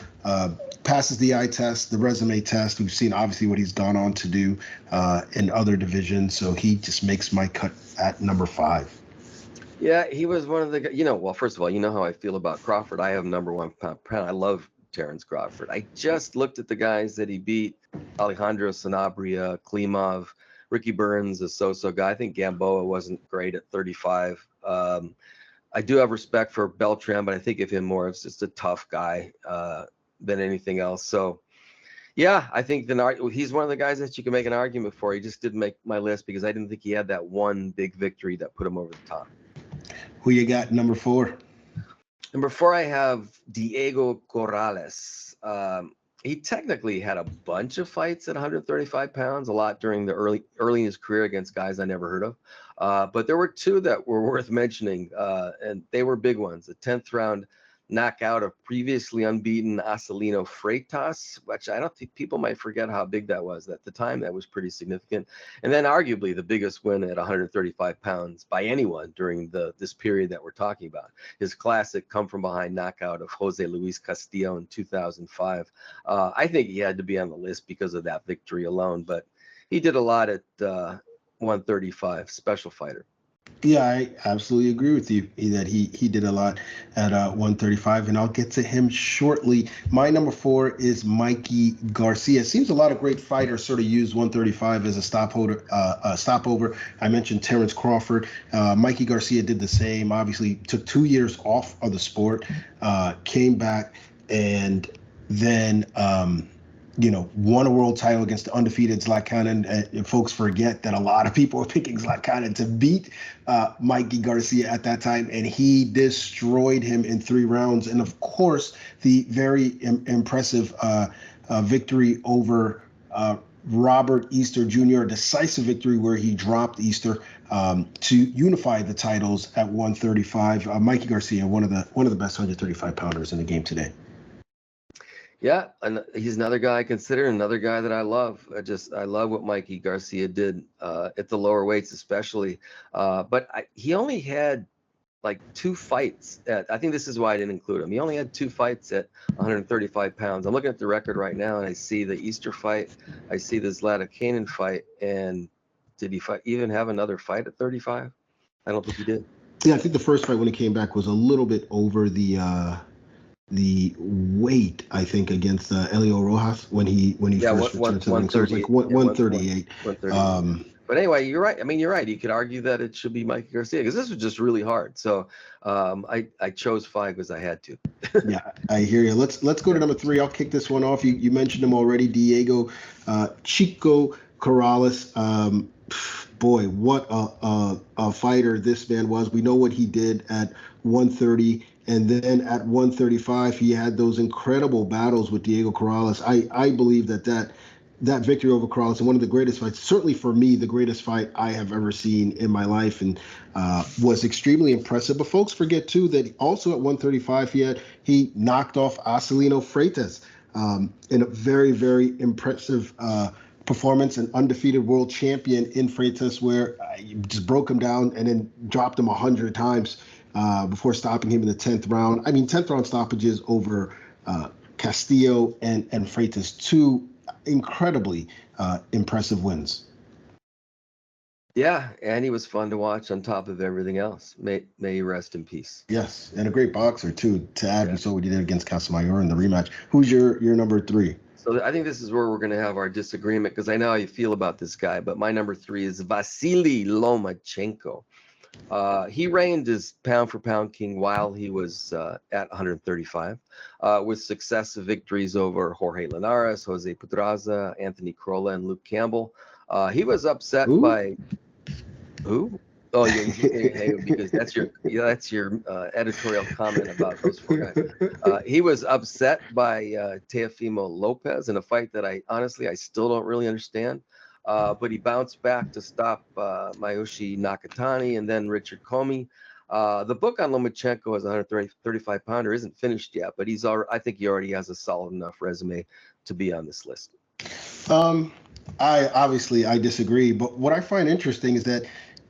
Passes the eye test, the resume test. We've seen obviously what he's gone on to do in other divisions, so he just makes my cut at number 5. Yeah, he was one of the, well, first of all, you know how I feel about Crawford. I have number 1 pound. I love Terrence Crawford. I just looked at the guys that he beat: Alejandro Sanabria, Klimov, Ricky Burns, a so-so guy. I think Gamboa wasn't great at 35. I do have respect for Beltran, but I think of him more as just a tough guy than anything else. So, yeah, I think he's one of the guys that you can make an argument for. He just didn't make my list because I didn't think he had that one big victory that put him over the top. Who you got number 4? Number 4, I have Diego Corrales. He technically had a bunch of fights at 135 pounds, a lot during the early in his career against guys I never heard of. But there were 2 that were worth mentioning, and they were big ones. The 10th round knockout of previously unbeaten Acelino Freitas, which I don't think people might forget how big that was at the time. That was pretty significant. And then arguably the biggest win at 135 pounds by anyone during this period that we're talking about. His classic come from behind knockout of Jose Luis Castillo in 2005. I think he had to be on the list because of that victory alone, but he did a lot at 135, special fighter. Yeah, I absolutely agree with you that he did a lot at 135, and I'll get to him shortly. My number 4 is Mikey Garcia. It seems a lot of great fighters sort of use 135 as a stopover. I mentioned Terrence Crawford. Mikey Garcia did the same. Obviously, took 2 years off of the sport, came back, and then won a world title against the undefeated Zlatan. And folks forget that a lot of people were picking Zlatan to beat Mikey Garcia at that time, and he destroyed him in 3 rounds. And of course, the very impressive victory over Robert Easter Jr., a decisive victory where he dropped Easter to unify the titles at 135. Mikey Garcia, one of the best 135 pounders in the game today. Yeah, and he's another guy I consider, another guy that I love. I love what Mikey Garcia did at the lower weights, especially. But he only had like 2 fights. I think this is why I didn't include him. He only had 2 fights at 135 pounds. I'm looking at the record right now, and I see the Easter fight. I see the Zlatan fight. And did he even have another fight at 35? I don't think he did. Yeah, I think the first fight when he came back was a little bit over the weight, I think, against Elio Rojas when he first returned to the ring. So it was like 138. 138. But anyway, you're right. I mean, you're right. You could argue that it should be Mikey Garcia because this was just really hard. So I chose 5 because I had to. Yeah, I hear you. Let's go to number 3. I'll kick this one off. You mentioned him already, Diego Chico Corrales. Boy, what a fighter this man was. We know what he did at 130. And then at 135, he had those incredible battles with Diego Corrales. I believe that victory over Corrales and one of the greatest fights, certainly for me, the greatest fight I have ever seen in my life, and was extremely impressive. But folks forget, too, that also at 135, he knocked off Acelino Freitas in a very, very impressive performance, an undefeated world champion in Freitas, where you just broke him down and then dropped him 100 times. Before stopping him in the 10th round. I mean, 10th round stoppages over Castillo and Freitas, 2 incredibly impressive wins. Yeah, and he was fun to watch on top of everything else. May he rest in peace. Yes, and a great boxer, too. To add, we saw what he did against Casamayor in the rematch. Who's your number 3? So I think this is where we're going to have our disagreement because I know how you feel about this guy, but my number 3 is Vasily Lomachenko. He reigned as pound-for-pound king while he was at 135, with successive victories over Jorge Linares, Jose Pedraza, Anthony Crolla, and Luke Campbell. He was upset by who? Oh, yeah, because that's your editorial comment about those 4 guys. He was upset by Teofimo Lopez in a fight that I still don't really understand. But he bounced back to stop Mayoshi Nakatani and then Richard Comey. The book on Lomachenko as a 135 pounder isn't finished yet, but I think he already has a solid enough resume to be on this list. I disagree, but what I find interesting is that,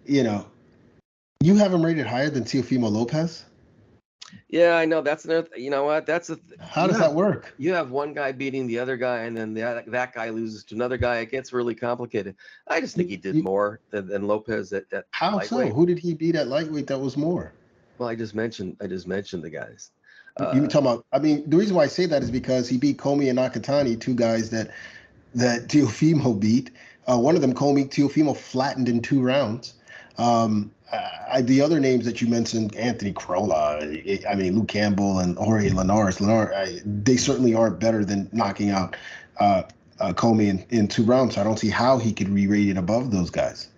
you have him rated higher than Teofimo Lopez? Yeah, I know. That's another. You know what? How does that work? You have one guy beating the other guy, and then that guy loses to another guy. It gets really complicated. I just think he did more than Lopez at how lightweight. So? Who did he beat at lightweight that was more? Well, I just mentioned the guys. You talking about? I mean, the reason why I say that is because he beat Comey and Nakatani, 2 guys that Teofimo beat. One of them, Teofimo flattened in 2 rounds. The other names that you mentioned, Anthony Crolla, Luke Campbell and Jorge Linares, they certainly aren't better than knocking out Comey in 2 rounds. So I don't see how he could be rated above those guys.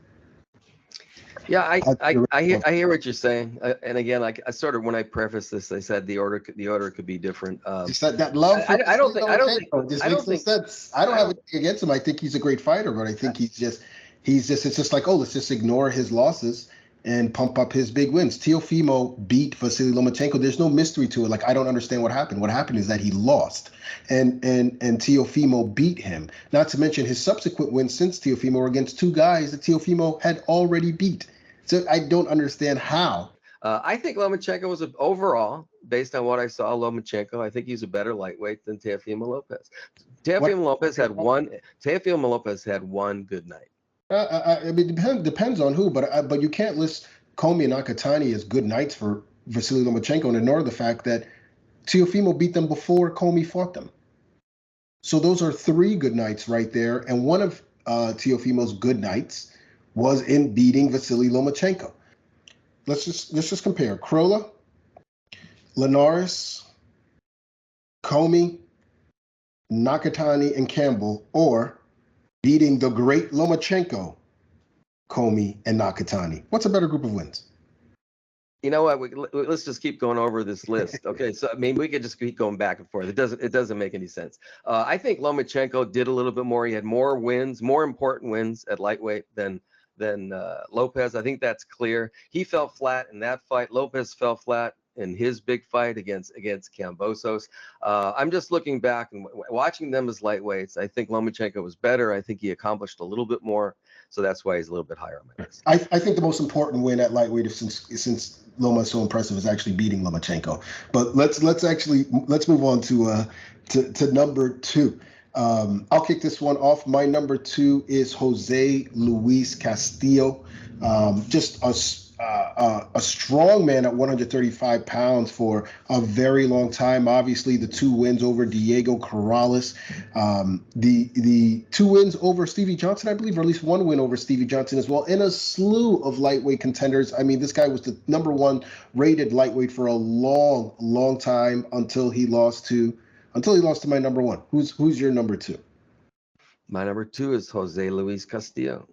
Yeah, I hear what you're saying, and again, like I sort of when I prefaced this, I said the order could be different. Just that love. I don't think sense. I don't have anything against him. I think he's a great fighter, but I think he's just it's just like, oh, let's just ignore his losses and pump up his big wins. Teofimo beat Vasily Lomachenko. There's no mystery to it. Like, I don't understand what happened. What happened is that he lost, and Teofimo beat him. Not to mention his subsequent wins since Teofimo were against two guys that Teofimo had already beat. So I don't understand how. I think Lomachenko was overall, based on what I saw, Lomachenko, I think he's a better lightweight than Teofimo Lopez. Teofimo Lopez had one good night. I mean, depends on who, but you can't list Comey and Nakatani as good nights for Vasily Lomachenko and ignore the fact that Teofimo beat them before Comey fought them. So those are three good nights right there, and one of Teofimo's good nights was in beating Vasily Lomachenko. Let's just compare Krola, Linares, Comey, Nakatani, and Campbell, or beating the great Lomachenko, Comey, and Nakatani. What's a better group of wins? You know what? Let's just keep going over this list. Okay, so I mean, we could just keep going back and forth. It doesn't make any sense. I think Lomachenko did a little bit more. He had more wins, more important wins at lightweight than Lopez. I think that's clear. He fell flat in that fight. Lopez fell flat in his big fight against Kambosos. I'm just looking back and watching them as lightweights. I think Lomachenko was better. I think he accomplished a little bit more. So that's why he's a little bit higher on my list. I think the most important win at lightweight since Loma is so impressive is actually beating Lomachenko. But let's move on to number two. I'll kick this one off. My number two is Jose Luis Castillo. Just a strong man at 135 pounds for a very long time. Obviously, the two wins over Diego Corrales, the two wins over Stevie Johnson, I believe, or at least one win over Stevie Johnson as well, and a slew of lightweight contenders. I mean, this guy was the number one rated lightweight for a long, long time until he lost to my number one. Who's your number two? My number two is Jose Luis Castillo.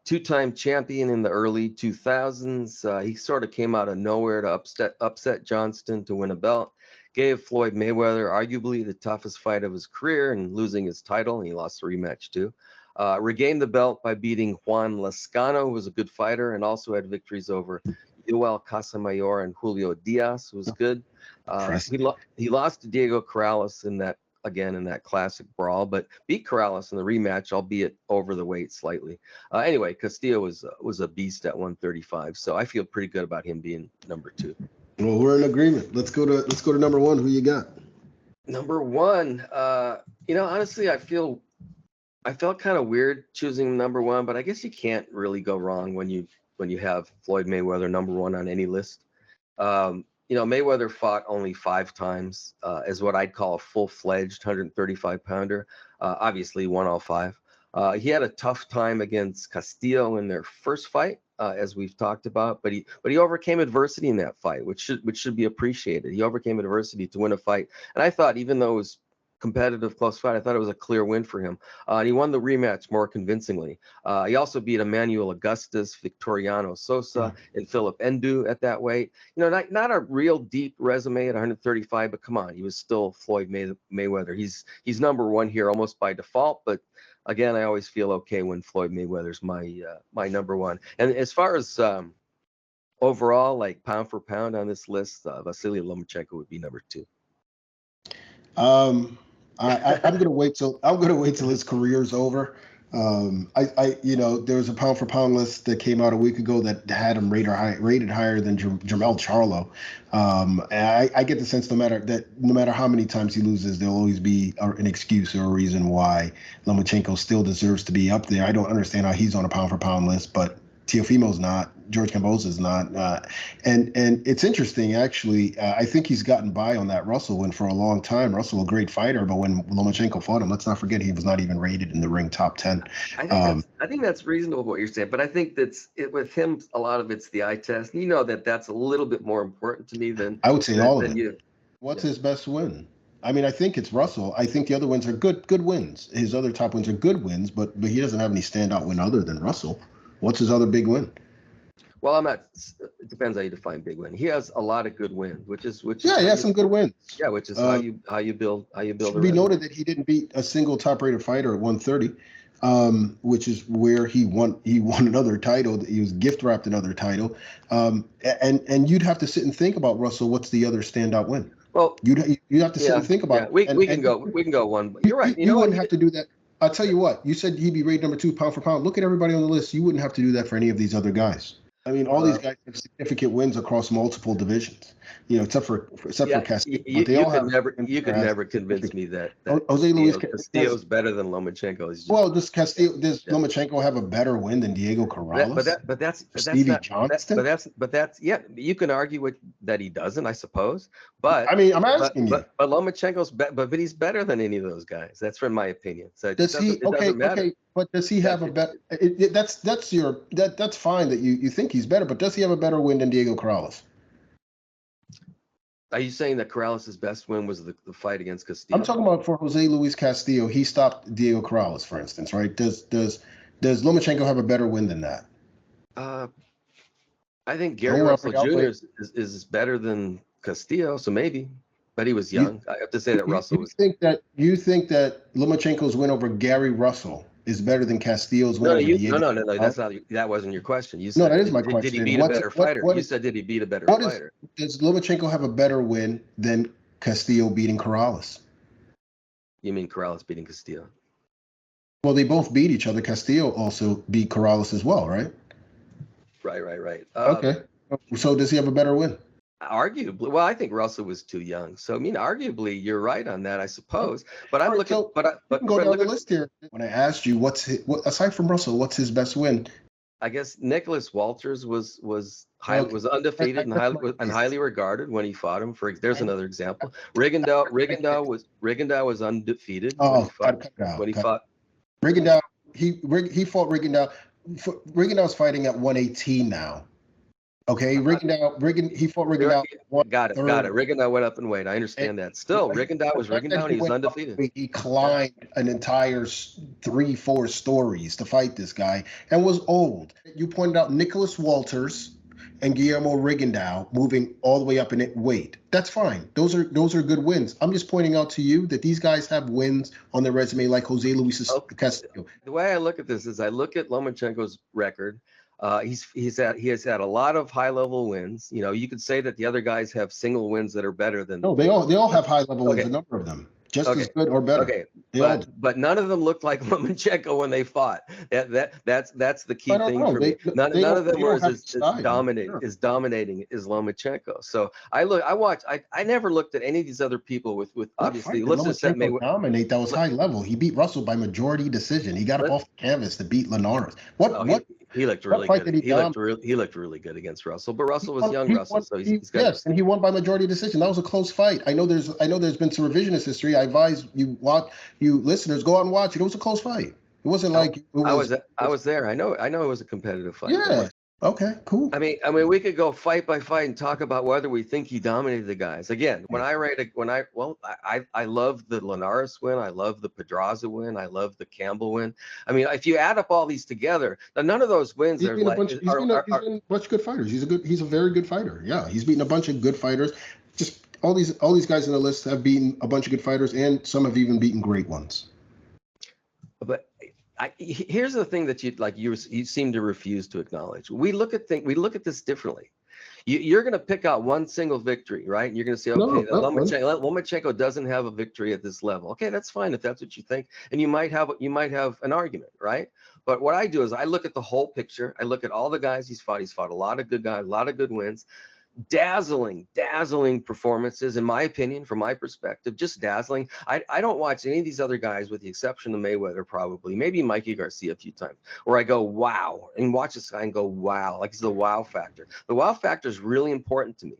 Two-time champion in the early 2000s. He sort of came out of nowhere to upset Johnston to win a belt. Gave Floyd Mayweather arguably the toughest fight of his career and losing his title. And he lost the rematch too. Regained the belt by beating Juan Lascano, who was a good fighter, and also had victories over Yoel Casamayor and Julio Diaz, who was good. He lost to Diego Corrales in that classic brawl, but beat Corrales in the rematch, albeit over the weight slightly. Anyway, Castillo was a beast at 135, so I feel pretty good about him being number two. Well, we're in agreement. Let's go to number one. Who you got? Number one, honestly, I felt kind of weird choosing number one, but I guess you can't really go wrong when you have Floyd Mayweather number one on any list. Mayweather fought only 5 times as what I'd call a full-fledged 135-pounder. Obviously, won all 5. He had a tough time against Castillo in their first fight, as we've talked about, but he overcame adversity in that fight, which should be appreciated. He overcame adversity to win a fight, and I thought, even though it was competitive, close fight, I thought it was a clear win for him. And he won the rematch more convincingly. He also beat Emmanuel Augustus, Victoriano Sosa, and Philip Ndu at that weight. Not a real deep resume at 135, but come on, he was still Floyd Mayweather. He's number one here almost by default, but again, I always feel okay when Floyd Mayweather's my number one. And as far as overall, like pound for pound on this list, Vasily Lomachenko would be number 2. I'm gonna wait till his career's over. There was a pound for pound list that came out a week ago that had him rated higher than Jermell Charlo. And I get the sense no matter how many times he loses, there'll always be an excuse or a reason why Lomachenko still deserves to be up there. I don't understand how he's on a pound for pound list, but Teofimo's not. George Kambosos not. And it's interesting, actually. I think he's gotten by on that Russell win for a long time. Russell, a great fighter, but when Lomachenko fought him, let's not forget he was not even rated in the ring top 10. I think that's reasonable what you're saying, but I think with him, a lot of it's the eye test. That's a little bit more important to me than I would say all of it. What's his best win? I mean, I think it's Russell. I think the other wins are good wins. His other top wins are good wins, but he doesn't have any standout win other than Russell. What's his other big win? Well, it depends how you define big win. He has a lot of good wins, which is he has some good wins. Yeah, which is how you build. Should be noted that he didn't beat a single top-rated fighter at 130. which is where he won another title. He was gift wrapped another title. And you'd have to sit and think about, Russell, what's the other standout win? Well, you'd have to sit and think about it. We can go one. You're right. You wouldn't have to do that. I'll tell you what. You said he'd be rated number 2 pound for pound. Look at everybody on the list. You wouldn't have to do that for any of these other guys. I mean, all these guys have significant wins across multiple divisions. Except for Castillo. You could never convince me that Jose Luis Castillo's better than Lomachenko. Does Lomachenko have a better win than Diego Corrales? That's Stevie Johnston. But that's you can argue that he doesn't, I suppose. But I mean, I'm asking you. But Lomachenko's but he's better than any of those guys. That's from my opinion. So does he? Okay. But does he have a better? That's fine that you think he's better. But does he have a better win than Diego Corrales? Are you saying that Corrales' best win was the fight against Castillo? I'm talking about for Jose Luis Castillo. He stopped Diego Corrales, for instance, right? Does Lomachenko have a better win than that? I think Gary Russell Jr. is better than Castillo, so maybe. But he was young. I have to say that Russell was. You think that Lomachenko's win over Gary Russell is better than Castillo's win over Diego? No. That wasn't your question. You said, no, that is my question. Did he beat a better fighter? You said, did he beat a better fighter? Does Lomachenko have a better win than Castillo beating Corrales? You mean Corrales beating Castillo? Well, they both beat each other. Castillo also beat Corrales as well, right? Right. Okay. So does he have a better win? Arguably, well, I think Russell was too young. So I mean, arguably, you're right on that, I suppose. But I'm looking. Go down the list here. When I asked you, aside from Russell, what's his best win? I guess Nicholas Walters was undefeated and highly regarded when he fought him. There's another example. Rigondeaux was undefeated when he fought. Rigondeaux, he fought Rigondeaux. Rigondeaux's fighting at 118 now. Okay, he fought Rigondeaux. Got it. Rigondeaux went up in weight. I understand that. Still, Rigondeaux was Rigondeaux, and he was undefeated. He climbed an entire 3-4 stories to fight this guy and was old. You pointed out Nicholas Walters and Guillermo Rigondeaux moving all the way up in weight. That's fine. Those are good wins. I'm just pointing out to you that these guys have wins on their resume like Jose Luis Castillo. The way I look at this is I look at Lomachenko's record. He has had a lot of high level wins. You could say that the other guys have single wins that are better than. No, they all have high level wins. A number of them just as good or better. Okay, but none of them looked like Lomachenko when they fought. That's the key thing for me. None of them were as dominating as Lomachenko. So I never looked at any of these other people with obviously. Let's just say dominate. That was high level. He beat Russell by majority decision. He got up off the canvas to beat Linares. He looked really good. He looked really good agast Russell, but Russell was young. So he's good. Yes, and he won by majority decision. That was a close fight. I know there's been some revisionist history. I advise you listeners go out and watch it. It was a close fight. It wasn't like I was there. I know it was a competitive fight. Yeah. Okay, cool. I mean, we could go fight by fight and talk about whether we think he dominated the guys. Again, I love the Linares win. I love the Pedraza win. I love the Campbell win. I mean, if you add up all these together, none of those wins are like. He's beaten a bunch of good fighters. He's a very good fighter. Yeah, he's beaten a bunch of good fighters. Just all these guys on the list have beaten a bunch of good fighters, and some have even beaten great ones. But here's the thing that you seem to refuse to acknowledge. We look at this differently. You're going to pick out one single victory, right? And you're going to say, okay, Lomachenko doesn't have a victory at this level. Okay, that's fine if that's what you think, and you might have an argument, right? But what I do is I look at the whole picture. I look at all the guys he's fought. He's fought a lot of good guys, a lot of good wins. Dazzling performances, in my opinion, from my perspective, just dazzling. I don't watch any of these other guys with the exception of Mayweather, probably, maybe Mikey Garcia a few times, where I go, wow, and watch this guy and go, wow, like it's the wow factor. The wow factor is really important to me.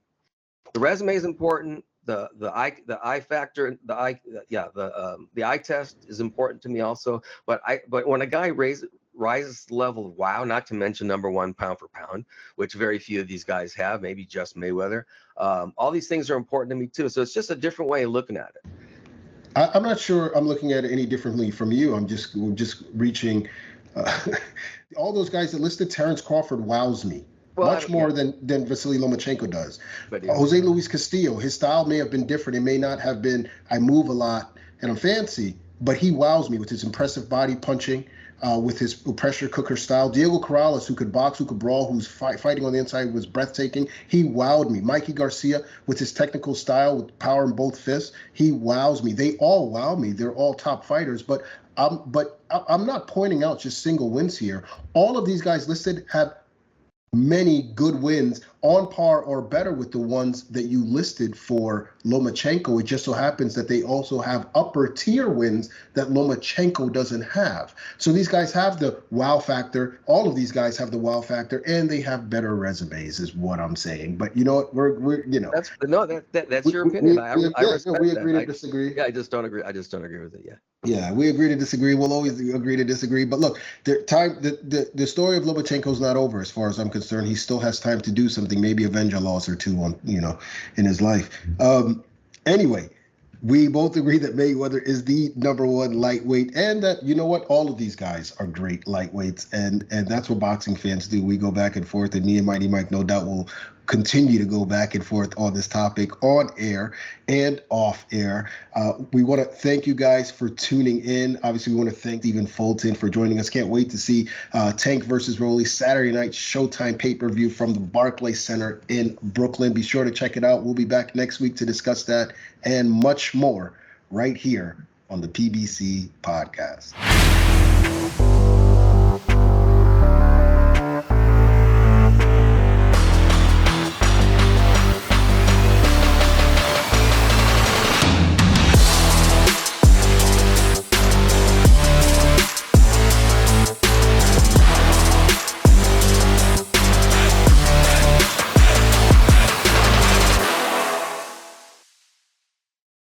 The resume is important. The eye factor, the eye test is important to me also. But when a guy rises to the level of wow, not to mention number 1 pound for pound, which very few of these guys have, maybe just Mayweather. All these things are important to me too. So it's just a different way of looking at it. I'm not sure I'm looking at it any differently from you. I'm just reaching all those guys that listed. Terrence Crawford wows me. Much more than Vasily Lomachenko does. But Jose Luis Castillo, his style may have been different. It may not have been, I move a lot and I'm fancy, but he wows me with his impressive body punching. with his pressure cooker style. Diego Corrales, who could box, who could brawl, who's fighting on the inside, was breathtaking. He wowed me. Mikey Garcia, with his technical style, with power in both fists, he wows me. They all wow me. They're all top fighters, but I'm not pointing out just single wins here. All of these guys listed have many good wins on par or better with the ones that you listed for Lomachenko. It just so happens that they also have upper tier wins that Lomachenko doesn't have. So these guys have the wow factor. All of these guys have the wow factor, and they have better resumes, is what I'm saying. But you know what? We're That's your opinion. I respect we that. agree to disagree. Yeah, I just don't agree. I just don't agree with it. Yeah. Yeah, we agree to disagree. We'll always agree to disagree. But look, the story of Lomachenko's not over as far as I'm concerned. He still has time to do something, maybe avenge a loss or two on, in his life. Anyway, we both agree that Mayweather is the number one lightweight, and that, you know what, all of these guys are great lightweights, and that's what boxing fans do. We go back and forth, and me and Mighty Mike, no doubt, will continue to go back and forth on this topic on air and off air. We want to thank you guys for tuning in. Obviously, we want to thank Stephen Fulton for joining us. Can't wait to see Tank versus Rolly Saturday night Showtime pay-per-view from the Barclays Center in Brooklyn. Be sure to check it out. We'll be back next week to discuss that and much more right here on the PBC podcast.